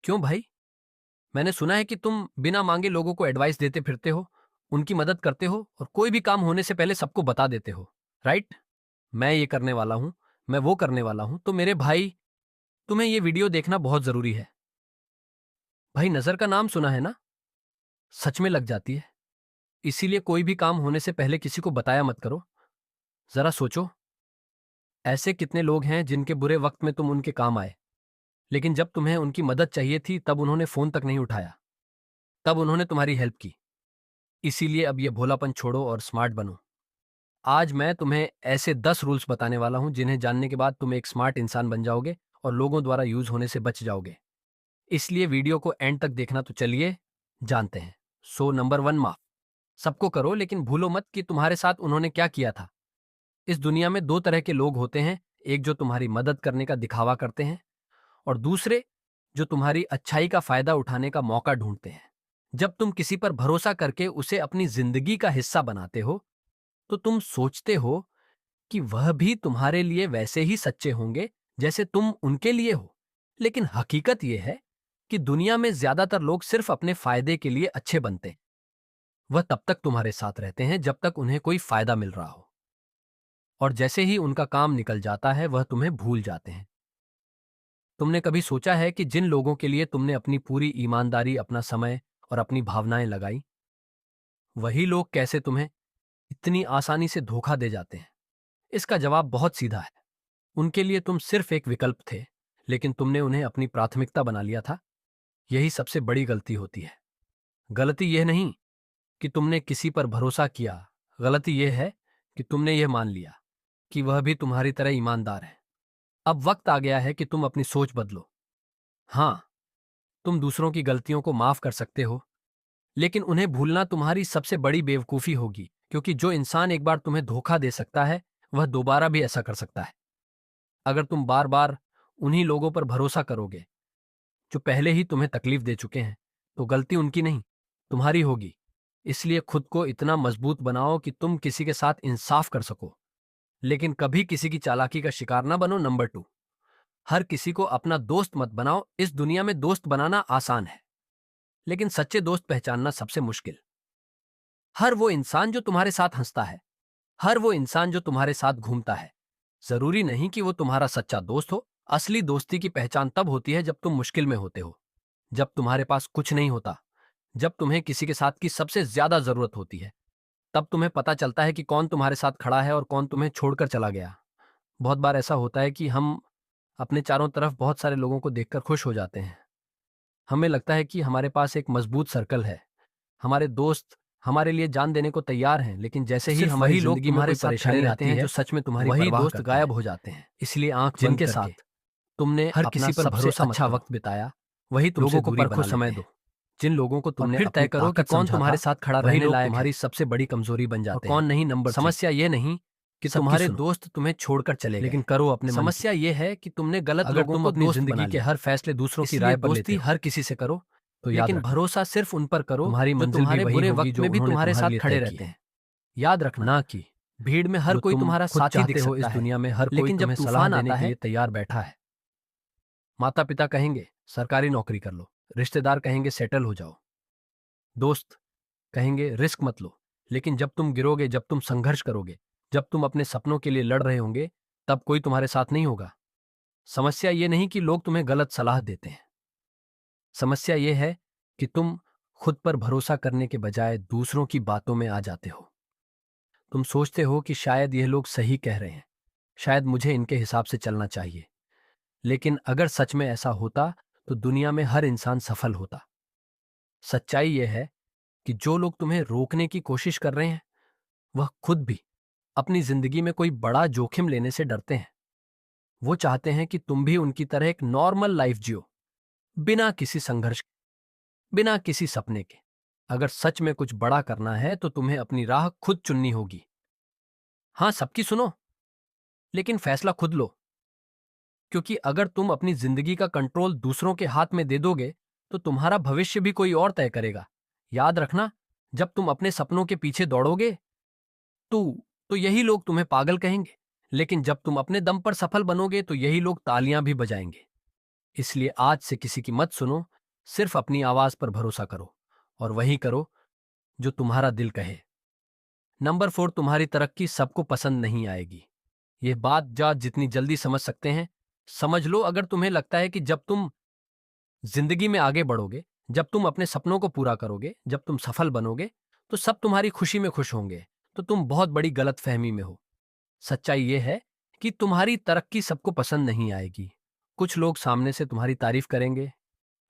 क्यों भाई? मैंने सुना है कि तुम बिना मांगे लोगों को एडवाइस देते फिरते हो, उनकी मदद करते हो और कोई भी काम होने से पहले सबको बता देते हो, राइट? मैं ये करने वाला हूं, मैं वो करने वाला हूं, तो मेरे भाई, तुम्हें ये वीडियो देखना बहुत जरूरी है। भाई, नजर का नाम सुना है ना? सच में लग जाती है। इसीलिए कोई भी काम होने से पहले किसी को बताया मत करो। जरा सोचो, ऐसे कितने लोग हैं जिनके बुरे वक्त में तुम उनके काम आए, लेकिन जब तुम्हें उनकी मदद चाहिए थी तब उन्होंने फोन तक नहीं उठाया, तब उन्होंने तुम्हारी हेल्प की। इसीलिए अब ये भोलापन छोड़ो और स्मार्ट बनो। आज मैं तुम्हें ऐसे 10 रूल्स बताने वाला हूं जिन्हें जानने के बाद तुम एक स्मार्ट इंसान बन जाओगे और लोगों द्वारा यूज होने से बच जाओगे। इसलिए वीडियो को एंड तक देखना। तो चलिए जानते हैं। नंबर 1, माफ सबको करो, लेकिन भूलो मत कि तुम्हारे साथ उन्होंने क्या किया था। इस दुनिया में दो तरह के लोग होते हैं, एक जो तुम्हारी मदद करने का दिखावा करते हैं और दूसरे जो तुम्हारी अच्छाई का फायदा उठाने का मौका ढूंढते हैं। जब तुम किसी पर भरोसा करके उसे अपनी जिंदगी का हिस्सा बनाते हो तो तुम सोचते हो कि वह भी तुम्हारे लिए वैसे ही सच्चे होंगे जैसे तुम उनके लिए हो। लेकिन हकीकत यह है कि दुनिया में ज्यादातर लोग सिर्फ अपने फायदे के लिए अच्छे बनते हैं। वह तब तक तुम्हारे साथ रहते हैं जब तक उन्हें कोई फायदा मिल रहा हो, और जैसे ही उनका काम निकल जाता है वह तुम्हें भूल जाते हैं। तुमने कभी सोचा है कि जिन लोगों के लिए तुमने अपनी पूरी ईमानदारी, अपना समय और अपनी भावनाएं लगाई, वही लोग कैसे तुम्हें इतनी आसानी से धोखा दे जाते हैं? इसका जवाब बहुत सीधा है। उनके लिए तुम सिर्फ एक विकल्प थे, लेकिन तुमने उन्हें अपनी प्राथमिकता बना लिया था। यही सबसे बड़ी गलती होती है। गलती यह नहीं कि तुमने किसी पर भरोसा किया, गलती यह है कि तुमने यह मान लिया कि वह भी तुम्हारी तरह ईमानदार है। अब वक्त आ गया है कि तुम अपनी सोच बदलो। हाँ, तुम दूसरों की गलतियों को माफ कर सकते हो, लेकिन उन्हें भूलना तुम्हारी सबसे बड़ी बेवकूफी होगी, क्योंकि जो इंसान एक बार तुम्हें धोखा दे सकता है वह दोबारा भी ऐसा कर सकता है। अगर तुम बार बार उन्हीं लोगों पर भरोसा करोगे जो पहले ही तुम्हें तकलीफ दे चुके हैं, तो गलती उनकी नहीं, तुम्हारी होगी। इसलिए खुद को इतना मजबूत बनाओ कि तुम किसी के साथ इंसाफ कर सको, लेकिन कभी किसी की चालाकी का शिकार ना बनो। नंबर 2, हर किसी को अपना दोस्त मत बनाओ। इस दुनिया में दोस्त बनाना आसान है, लेकिन सच्चे दोस्त पहचानना सबसे मुश्किल। हर वो इंसान जो तुम्हारे साथ हंसता है, हर वो इंसान जो तुम्हारे साथ घूमता है, जरूरी नहीं कि वो तुम्हारा सच्चा दोस्त हो। असली दोस्ती की पहचान तब होती है जब तुम मुश्किल में होते हो, जब तुम्हारे पास कुछ नहीं होता, जब तुम्हें किसी के साथ की सबसे ज्यादा जरूरत होती है। तब तुम्हें पता चलता है कि कौन तुम्हारे साथ खड़ा है और कौन तुम्हें छोड़कर चला गया। बहुत बार ऐसा होता है कि हम अपने चारों तरफ बहुत सारे लोगों को देखकर खुश हो जाते हैं। हमें लगता है कि हमारे पास एक मजबूत सर्कल है, हमारे दोस्त हमारे लिए जान देने को तैयार हैं, लेकिन जैसे ही सिर्फ हमारी वही लोग जिंदगी में तुम्हारे कोई साथ खड़े परेशानी रहते आती हैं है, जो सच में तुम्हारी वही परवाह दोस्त करते गायब हैं। हो जाते हैं। इसलिए आंख बंद जिनके करके साथ तुमने हर अपना किसी पर सबसे भरोसा मत अच्छा करो, वक्त बिताया, वही तुमसे लोगों को दूरी परखो, बना समय लेते हैं। दो। जिन लोगों को और तुमने फिर अपनी तय करो कि ताकत कौन समझा तुम्हारे था, साथ खड़ा वही रहने लोग लायक है तुम्हारी सबसे बड़ी कमजोरी बन और जाते हैं। कौन नहीं। नंबर 3, समस्या ये नहीं कि सबकी तुम्हारे सुनो, दोस्त तुम्हें छोड़कर चले लेकिन गए। करो अपने मन की। समस्या ये है कि तुमने गलत अगर लोगों तुम को अपनी दोस्त बना जिंदगी के लिया। हर फैसले दूसरों की इसलिए राय पर लेते दोस्ती हो, हर किसी से करो, तो याद लेकिन रखना, भरोसा सिर्फ उन पर करो तुम्हारी जो मंजिल भी तुम्हारे वही बुरे होगी वक्त जो में भी उन्होंने तुम्हारे तुम्हारे साथ लिए खड़े तय की रहते है, हैं। याद रखना, ना कि भीड़ में हर जो कोई तुम तुम्हारा खुद साथी दिख चाहते हो। सकता इस है, दुनिया में हर कोई लेकिन जब तुम्हें सलाह तूफान देने आता के लिए है, तैयार बैठा है। माता पिता कहेंगे सरकारी नौकरी कर लो, रिश्तेदार कहेंगे सेटल हो जाओ, दोस्त कहेंगे रिस्क मत लो। लेकिन जब तुम गिरोगे, जब तुम संघर्ष करोगे, जब तुम अपने सपनों के लिए लड़ रहे होंगे, तब कोई तुम्हारे साथ नहीं होगा। समस्या ये नहीं कि लोग तुम्हें गलत सलाह देते हैं, समस्या ये है कि तुम खुद पर भरोसा करने के बजाय दूसरों की बातों में आ जाते हो। तुम सोचते हो कि शायद यह लोग सही कह रहे हैं, शायद मुझे इनके हिसाब से चलना चाहिए। लेकिन अगर सच में ऐसा होता तो दुनिया में हर इंसान सफल होता। सच्चाई यह है कि जो लोग तुम्हें रोकने की कोशिश कर रहे हैं, वह खुद भी अपनी जिंदगी में कोई बड़ा जोखिम लेने से डरते हैं। वो चाहते हैं कि तुम भी उनकी तरह एक नॉर्मल लाइफ जियो, बिना किसी संघर्ष के, बिना किसी सपने के। अगर सच में कुछ बड़ा करना है तो तुम्हें अपनी राह खुद चुननी होगी। हाँ, सबकी सुनो, लेकिन फैसला खुद लो, क्योंकि अगर तुम अपनी जिंदगी का कंट्रोल दूसरों के हाथ में दे दोगे तो तुम्हारा भविष्य भी कोई और तय करेगा। याद रखना, जब तुम अपने सपनों के पीछे दौड़ोगे तो यही लोग तुम्हें पागल कहेंगे, लेकिन जब तुम अपने दम पर सफल बनोगे तो यही लोग तालियां भी बजाएंगे। इसलिए आज से किसी की मत सुनो, सिर्फ अपनी आवाज पर भरोसा करो और वही करो जो तुम्हारा दिल कहे। नंबर 4, तुम्हारी तरक्की सबको पसंद नहीं आएगी। ये बात जितनी जल्दी समझ सकते हैं समझ लो। अगर तुम्हें लगता है कि जब तुम जिंदगी में आगे बढ़ोगे, जब तुम अपने सपनों को पूरा करोगे, जब तुम सफल बनोगे, तो सब तुम्हारी खुशी में खुश होंगे, तो तुम बहुत बड़ी गलतफहमी में हो। सच्चाई यह है कि तुम्हारी तरक्की सबको पसंद नहीं आएगी। कुछ लोग सामने से तुम्हारी तारीफ करेंगे,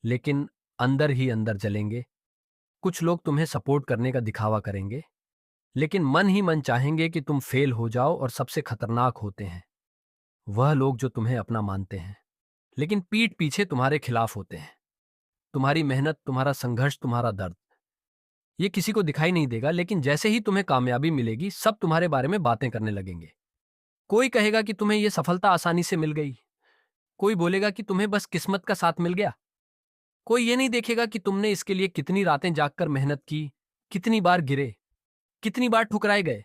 लेकिन अंदर ही अंदर जलेंगे। कुछ लोग तुम्हें सपोर्ट करने का दिखावा करेंगे, लेकिन मन ही मन चाहेंगे कि तुम फेल हो जाओ। और सबसे खतरनाक होते हैं वह लोग जो तुम्हें अपना मानते हैं, लेकिन पीठ पीछे तुम्हारे खिलाफ होते हैं। तुम्हारी मेहनत, तुम्हारा संघर्ष, तुम्हारा दर्द, ये किसी को दिखाई नहीं देगा, लेकिन जैसे ही तुम्हें कामयाबी मिलेगी, सब तुम्हारे बारे में बातें करने लगेंगे। कोई कहेगा कि तुम्हें यह सफलता आसानी से मिल गई, कोई बोलेगा कि तुम्हें बस किस्मत का साथ मिल गया। कोई ये नहीं देखेगा कि तुमने इसके लिए कितनी रातें जागकर मेहनत की, कितनी बार गिरे, कितनी बार ठुकराए गए।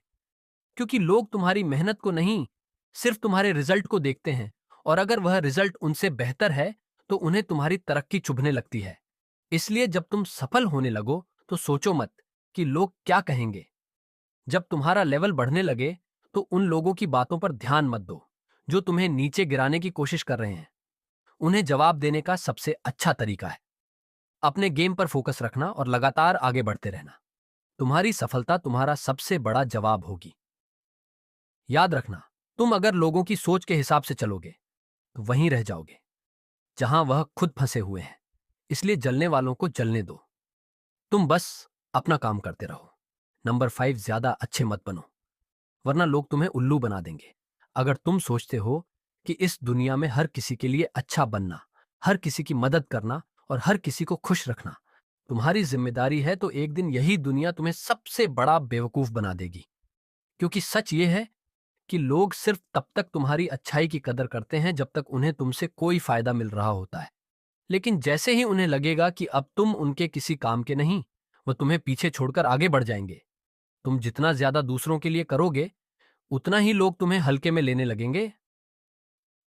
क्योंकि लोग तुम्हारी मेहनत को नहीं, सिर्फ तुम्हारे रिजल्ट को देखते हैं, और अगर वह रिजल्ट उनसे बेहतर है तो उन्हें तुम्हारी तरक्की चुभने लगती है। इसलिए जब तुम सफल होने लगो तो सोचो मत कि लोग क्या कहेंगे। जब तुम्हारा लेवल बढ़ने लगे तो उन लोगों की बातों पर ध्यान मत दो जो तुम्हें नीचे गिराने की कोशिश कर रहे हैं। उन्हें जवाब देने का सबसे अच्छा तरीका है अपने गेम पर फोकस रखना और लगातार आगे बढ़ते रहना। तुम्हारी सफलता तुम्हारा सबसे बड़ा जवाब होगी। याद रखना, तुम अगर लोगों की सोच के हिसाब से चलोगे तो वहीं रह जाओगे जहां वह खुद फंसे हुए हैं। इसलिए जलने वालों को जलने दो, तुम बस अपना काम करते रहो। नंबर 5, ज्यादा अच्छे मत बनो, वरना लोग तुम्हें उल्लू बना देंगे। अगर तुम सोचते हो कि इस दुनिया में हर किसी के लिए अच्छा बनना, हर किसी की मदद करना और हर किसी को खुश रखना तुम्हारी जिम्मेदारी है, तो एक दिन यही दुनिया तुम्हें सबसे बड़ा बेवकूफ बना देगी। क्योंकि सच ये है कि लोग सिर्फ तब तक तुम्हारी अच्छाई की कदर करते हैं जब तक उन्हें तुमसे कोई फायदा मिल रहा होता है। लेकिन जैसे ही उन्हें लगेगा कि अब तुम उनके किसी काम के नहीं, वो तुम्हें पीछे छोड़कर आगे बढ़ जाएंगे। तुम जितना ज्यादा दूसरों के लिए करोगे, उतना ही लोग तुम्हें हल्के में लेने लगेंगे।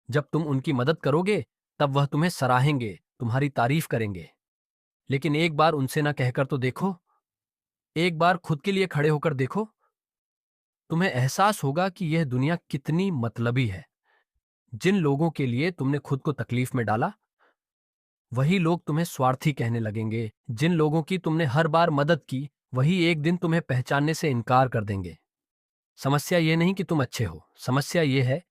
जब तुम उनकी मदद करोगे, तब वह तुम्हें सराहेंगे, तुम्हारी तारीफ करेंगे। लेकिन एक बार उनसे ना कहकर तो देखो, एक बार खुद के लिए खड़े होकर देखो। तुम्हें एहसास होगा कि यह दुनिया कितनी मतलबी है। जिन लोगों के लिए तुमने खुद को तकलीफ में डाला, वही लोग तुम्हें स्वार्थी कहने लगेंगे। जिन लोगों की तुमने हर बार मदद की, वही एक दिन तुम्हें पहचानने से इनकार कर देंगे। समस्या ये नहीं कि तुम अच्छे हो, समस्या ये है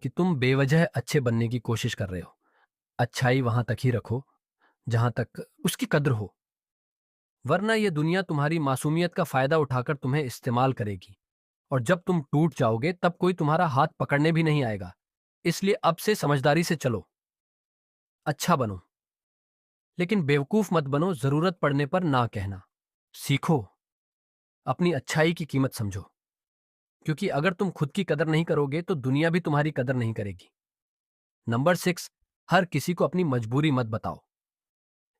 कि तुम बेवजह अच्छे बनने की कोशिश कर रहे हो। अच्छाई वहां तक ही रखो जहां तक उसकी कद्र हो, वरना यह दुनिया तुम्हारी मासूमियत का फायदा उठाकर तुम्हें इस्तेमाल करेगी। और जब तुम टूट जाओगे, तब कोई तुम्हारा हाथ पकड़ने भी नहीं आएगा। इसलिए अब से समझदारी से चलो, अच्छा बनो, लेकिन बेवकूफ मत बनो। जरूरत पड़ने पर ना कहना सीखो, अपनी अच्छाई की कीमत समझो। क्योंकि अगर तुम खुद की कदर नहीं करोगे तो दुनिया भी तुम्हारी कदर नहीं करेगी। नंबर 6, हर किसी को अपनी मजबूरी मत बताओ।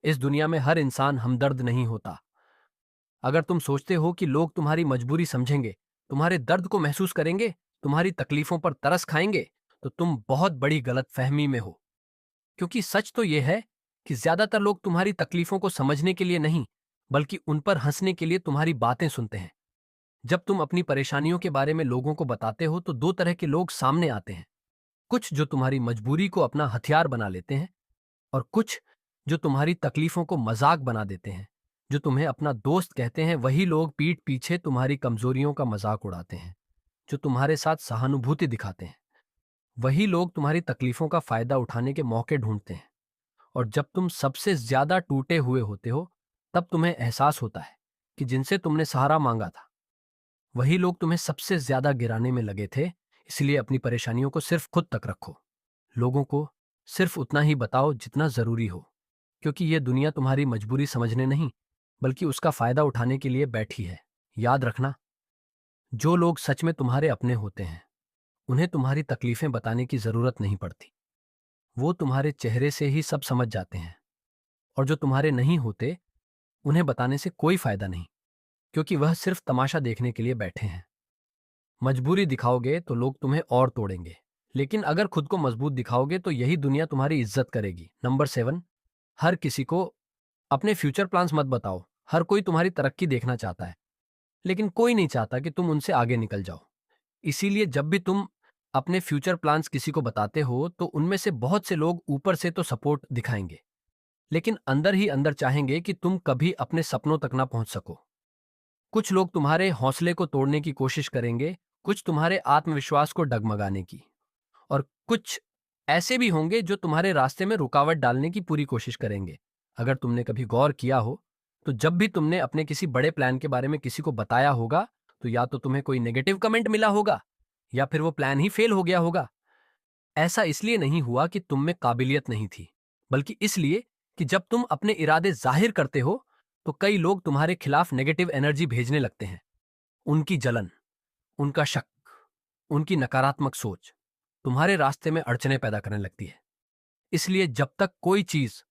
इस दुनिया में हर इंसान हमदर्द नहीं होता। अगर तुम सोचते हो कि लोग तुम्हारी मजबूरी समझेंगे, तुम्हारे दर्द को महसूस करेंगे, तुम्हारी तकलीफों पर तरस खाएंगे, तो तुम बहुत बड़ी गलतफहमी में हो। क्योंकि सच तो यह है कि ज्यादातर लोग तुम्हारी तकलीफों को समझने के लिए नहीं, बल्कि उन पर हंसने के लिए तुम्हारी बातें सुनते हैं। जब तुम अपनी परेशानियों के बारे में लोगों को बताते हो, तो दो तरह के लोग सामने आते हैं। कुछ जो तुम्हारी मजबूरी को अपना हथियार बना लेते हैं, और कुछ जो तुम्हारी तकलीफों को मजाक बना देते हैं। जो तुम्हें अपना दोस्त कहते हैं, वही लोग पीठ पीछे तुम्हारी कमजोरियों का मजाक उड़ाते हैं। जो तुम्हारे साथ सहानुभूति दिखाते हैं, वही लोग तुम्हारी तकलीफों का फायदा उठाने के मौके ढूंढते हैं। और जब तुम सबसे ज्यादा टूटे हुए होते हो, तब तुम्हें एहसास होता है कि जिनसे तुमने सहारा मांगा था, वही लोग तुम्हें सबसे ज्यादा गिराने में लगे थे। इसलिए अपनी परेशानियों को सिर्फ खुद तक रखो। लोगों को सिर्फ उतना ही बताओ जितना जरूरी हो, क्योंकि यह दुनिया तुम्हारी मजबूरी समझने नहीं, बल्कि उसका फायदा उठाने के लिए बैठी है। याद रखना, जो लोग सच में तुम्हारे अपने होते हैं, उन्हें तुम्हारी तकलीफें बताने की जरूरत नहीं पड़ती। वो तुम्हारे चेहरे से ही सब समझ जाते हैं। और जो तुम्हारे नहीं होते, उन्हें बताने से कोई फायदा नहीं, क्योंकि वह सिर्फ तमाशा देखने के लिए बैठे हैं। मजबूरी दिखाओगे तो लोग तुम्हें और तोड़ेंगे, लेकिन अगर खुद को मजबूत दिखाओगे तो यही दुनिया तुम्हारी इज्जत करेगी। नंबर 7, हर किसी को अपने फ्यूचर प्लान्स मत बताओ। हर कोई तुम्हारी तरक्की देखना चाहता है, लेकिन कोई नहीं चाहता कि तुम उनसे आगे निकल जाओ। इसीलिए जब भी तुम अपने फ्यूचर प्लान्स किसी को बताते हो तो उनमें से बहुत से लोग ऊपर से तो सपोर्ट दिखाएंगे, लेकिन अंदर ही अंदर चाहेंगे कि तुम कभी अपने सपनों तक ना पहुंच सको। कुछ लोग तुम्हारे हौसले को तोड़ने की कोशिश करेंगे, कुछ तुम्हारे आत्मविश्वास को डगमगाने की, और कुछ ऐसे भी होंगे जो तुम्हारे रास्ते में रुकावट डालने की पूरी कोशिश करेंगे। अगर तुमने कभी गौर किया हो तो जब भी तुमने अपने किसी बड़े प्लान के बारे में किसी को बताया होगा तो या तो तुम्हें कोई नेगेटिव कमेंट मिला होगा या फिर वो प्लान ही फेल हो गया होगा। ऐसा इसलिए नहीं हुआ कि तुम में काबिलियत नहीं थी, बल्कि इसलिए कि जब तुम अपने इरादे जाहिर करते हो तो कई लोग तुम्हारे खिलाफ नेगेटिव एनर्जी भेजने लगते हैं। उनकी जलन, उनका शक, उनकी नकारात्मक सोच तुम्हारे रास्ते में अड़चने पैदा करने लगती है। इसलिए जब तक कोई चीज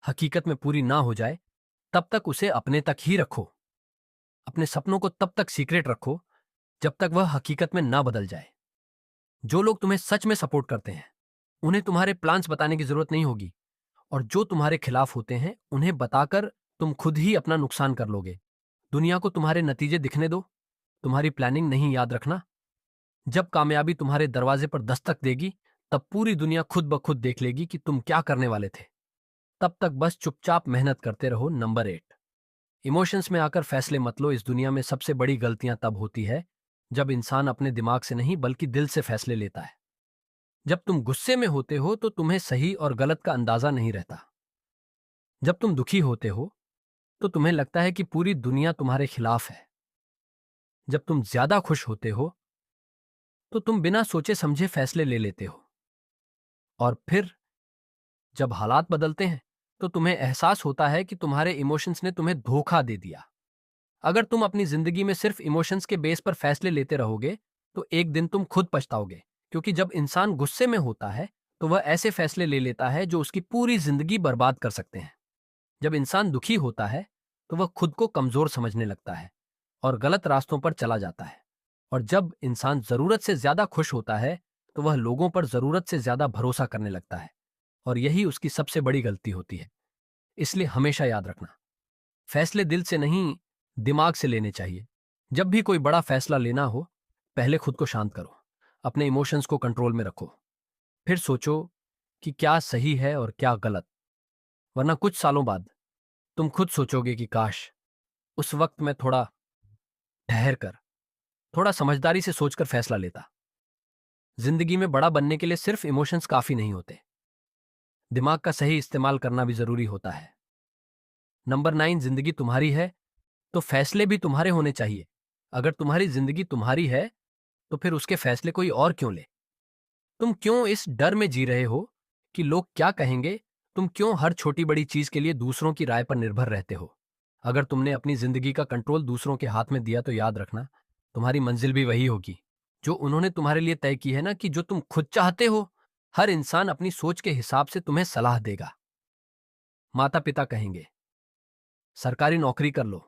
हकीकत में पूरी ना हो जाए तब तक उसे अपने तक ही रखो। अपने सपनों को तब तक सीक्रेट रखो जब तक वह हकीकत में ना बदल जाए। जो लोग तुम्हें सच में सपोर्ट करते हैं उन्हें तुम्हारे प्लान्स बताने की जरूरत नहीं होगी, और जो तुम्हारे खिलाफ होते हैं उन्हें बताकर तुम खुद ही अपना नुकसान कर लोगे। दुनिया को तुम्हारे नतीजे दिखने दो, तुम्हारी प्लानिंग नहीं। याद रखना, जब कामयाबी तुम्हारे दरवाजे पर दस्तक देगी तब पूरी दुनिया खुद ब खुद देख लेगी कि तुम क्या करने वाले थे। तब तक बस चुपचाप मेहनत करते रहो। नंबर 8, इमोशंस में आकर फैसले मत लो। इस दुनिया में सबसे बड़ी गलतियां तब होती है जब इंसान अपने दिमाग से नहीं बल्कि दिल से फैसले लेता है। जब तुम गुस्से में होते हो तो तुम्हें सही और गलत का अंदाजा नहीं रहता। जब तुम दुखी होते हो तो तुम्हें लगता है कि पूरी दुनिया तुम्हारे खिलाफ है। जब तुम ज्यादा खुश होते हो तो तुम बिना सोचे समझे फैसले ले लेते हो। और फिर जब हालात बदलते हैं तो तुम्हें एहसास होता है कि तुम्हारे इमोशंस ने तुम्हें धोखा दे दिया। अगर तुम अपनी जिंदगी में सिर्फ इमोशंस के बेस पर फैसले लेते रहोगे तो एक दिन तुम खुद पछताओगे, क्योंकि जब इंसान गुस्से में होता है तो वह ऐसे फैसले ले लेता है जो उसकी पूरी जिंदगी बर्बाद कर सकते हैं। जब इंसान दुखी होता है तो वह खुद को कमजोर समझने लगता है और गलत रास्तों पर चला जाता है। और जब इंसान जरूरत से ज्यादा खुश होता है तो वह लोगों पर जरूरत से ज्यादा भरोसा करने लगता है, और यही उसकी सबसे बड़ी गलती होती है। इसलिए हमेशा याद रखना, फैसले दिल से नहीं दिमाग से लेने चाहिए। जब भी कोई बड़ा फैसला लेना हो पहले खुद को शांत करो, अपने इमोशंस को कंट्रोल में रखो, फिर सोचो कि क्या सही है और क्या गलत। वरना कुछ सालों बाद तुम खुद सोचोगे कि काश उस वक्त मैं थोड़ा ठहर कर, थोड़ा समझदारी से सोचकर फैसला लेता। जिंदगी में बड़ा बनने के लिए सिर्फ इमोशंस काफी नहीं होते, दिमाग का सही इस्तेमाल करना भी जरूरी होता है। नंबर 9, जिंदगी तुम्हारी है तो फैसले भी तुम्हारे होने चाहिए। अगर तुम्हारी जिंदगी तुम्हारी है तो फिर उसके फैसले कोई और क्यों ले? तुम क्यों इस डर में जी रहे हो कि लोग क्या कहेंगे? तुम क्यों हर छोटी बड़ी चीज के लिए दूसरों की राय पर निर्भर रहते हो? अगर तुमने अपनी जिंदगी का कंट्रोल दूसरों के हाथ में दिया तो याद रखना, तुम्हारी मंजिल भी वही होगी जो उन्होंने तुम्हारे लिए तय की है ना, कि जो तुम खुद चाहते हो। हर इंसान अपनी सोच के हिसाब से तुम्हें सलाह देगा। माता पिता कहेंगे सरकारी नौकरी कर लो,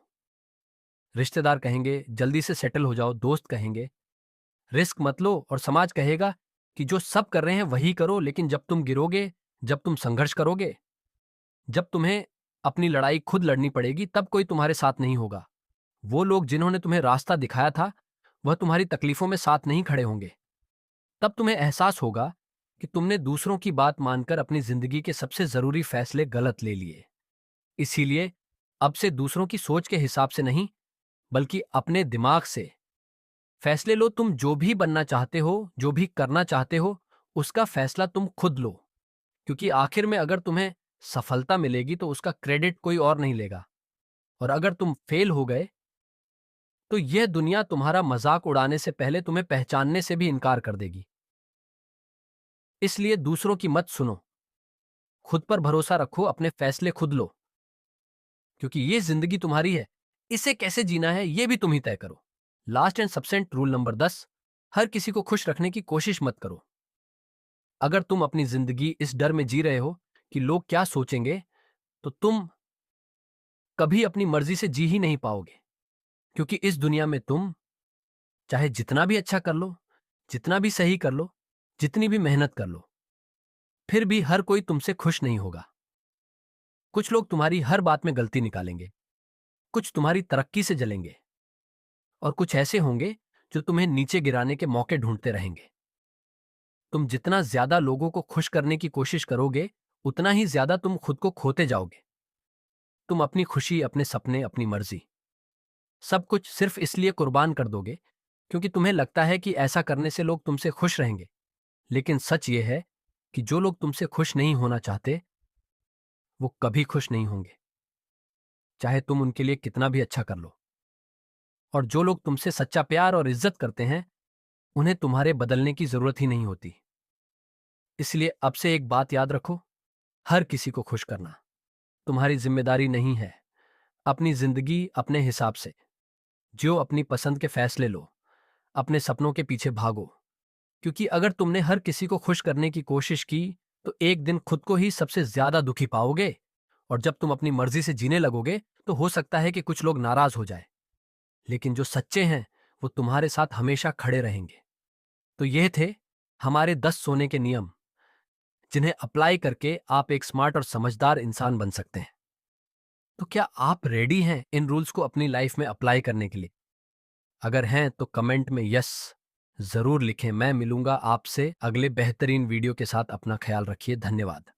रिश्तेदार कहेंगे जल्दी से सेटल हो जाओ, दोस्त कहेंगे रिस्क मत लो, और समाज कहेगा कि जो सब कर रहे हैं वही करो। लेकिन जब तुम गिरोगे, जब तुम संघर्ष करोगे, जब तुम्हें अपनी लड़ाई खुद लड़नी पड़ेगी, तब कोई तुम्हारे साथ नहीं होगा। वो लोग जिन्होंने तुम्हें रास्ता दिखाया था वह तुम्हारी तकलीफों में साथ नहीं खड़े होंगे। तब तुम्हें एहसास होगा कि तुमने दूसरों की बात मानकर अपनी जिंदगी के सबसे जरूरी फैसले गलत ले लिए। इसीलिए अब से दूसरों की सोच के हिसाब से नहीं बल्कि अपने दिमाग से फैसले लो। तुम जो भी बनना चाहते हो, जो भी करना चाहते हो, उसका फैसला तुम खुद लो, क्योंकि आखिर में अगर तुम्हें सफलता मिलेगी तो उसका क्रेडिट कोई और नहीं लेगा, और अगर तुम फेल हो गए तो यह दुनिया तुम्हारा मजाक उड़ाने से पहले तुम्हें पहचानने से भी इनकार कर देगी। इसलिए दूसरों की मत सुनो, खुद पर भरोसा रखो, अपने फैसले खुद लो, क्योंकि ये जिंदगी तुम्हारी है। इसे कैसे जीना है ये भी तुम ही तय करो। लास्ट एंड सबसेंट रूल नंबर 10, हर किसी को खुश रखने की कोशिश मत करो। अगर तुम अपनी जिंदगी इस डर में जी रहे हो कि लोग क्या सोचेंगे तो तुम कभी अपनी मर्जी से जी ही नहीं पाओगे, क्योंकि इस दुनिया में तुम चाहे जितना भी अच्छा कर लो, जितना भी सही कर लो, जितनी भी मेहनत कर लो, फिर भी हर कोई तुमसे खुश नहीं होगा। कुछ लोग तुम्हारी हर बात में गलती निकालेंगे, कुछ तुम्हारी तरक्की से जलेंगे, और कुछ ऐसे होंगे जो तुम्हें नीचे गिराने के मौके ढूंढते रहेंगे। तुम जितना ज्यादा लोगों को खुश करने की कोशिश करोगे, उतना ही ज्यादा तुम खुद को खोते जाओगे। तुम अपनी खुशी, अपने सपने, अपनी मर्जी, सब कुछ सिर्फ इसलिए कुर्बान कर दोगे क्योंकि तुम्हें लगता है कि ऐसा करने से लोग तुमसे खुश रहेंगे। लेकिन सच ये है कि जो लोग तुमसे खुश नहीं होना चाहते, वो कभी खुश नहीं होंगे, चाहे तुम उनके लिए कितना भी अच्छा कर लो। और जो लोग तुमसे सच्चा प्यार और इज्जत करते हैं, उन्हें तुम्हारे बदलने की जरूरत ही नहीं होती। इसलिए अब से एक बात याद रखो, हर किसी को खुश करना तुम्हारी जिम्मेदारी नहीं है। अपनी जिंदगी अपने हिसाब से जियो, अपनी पसंद के फैसले लो, अपने सपनों के पीछे भागो। क्योंकि अगर तुमने हर किसी को खुश करने की कोशिश की, तो एक दिन खुद को ही सबसे ज्यादा दुखी पाओगे। और जब तुम अपनी मर्जी से जीने लगोगे, तो हो सकता है कि कुछ लोग नाराज हो जाए, लेकिन जो सच्चे हैं वो तुम्हारे साथ हमेशा खड़े रहेंगे। तो ये थे हमारे 10 सोने के नियम, जिन्हें अप्लाई करके आप एक स्मार्ट और समझदार इंसान बन सकते हैं। तो क्या आप रेडी हैं इन रूल्स को अपनी लाइफ में अप्लाई करने के लिए? अगर हैं तो कमेंट में यस जरूर लिखें। मैं मिलूंगा आपसे अगले बेहतरीन वीडियो के साथ। अपना ख्याल रखिए। धन्यवाद।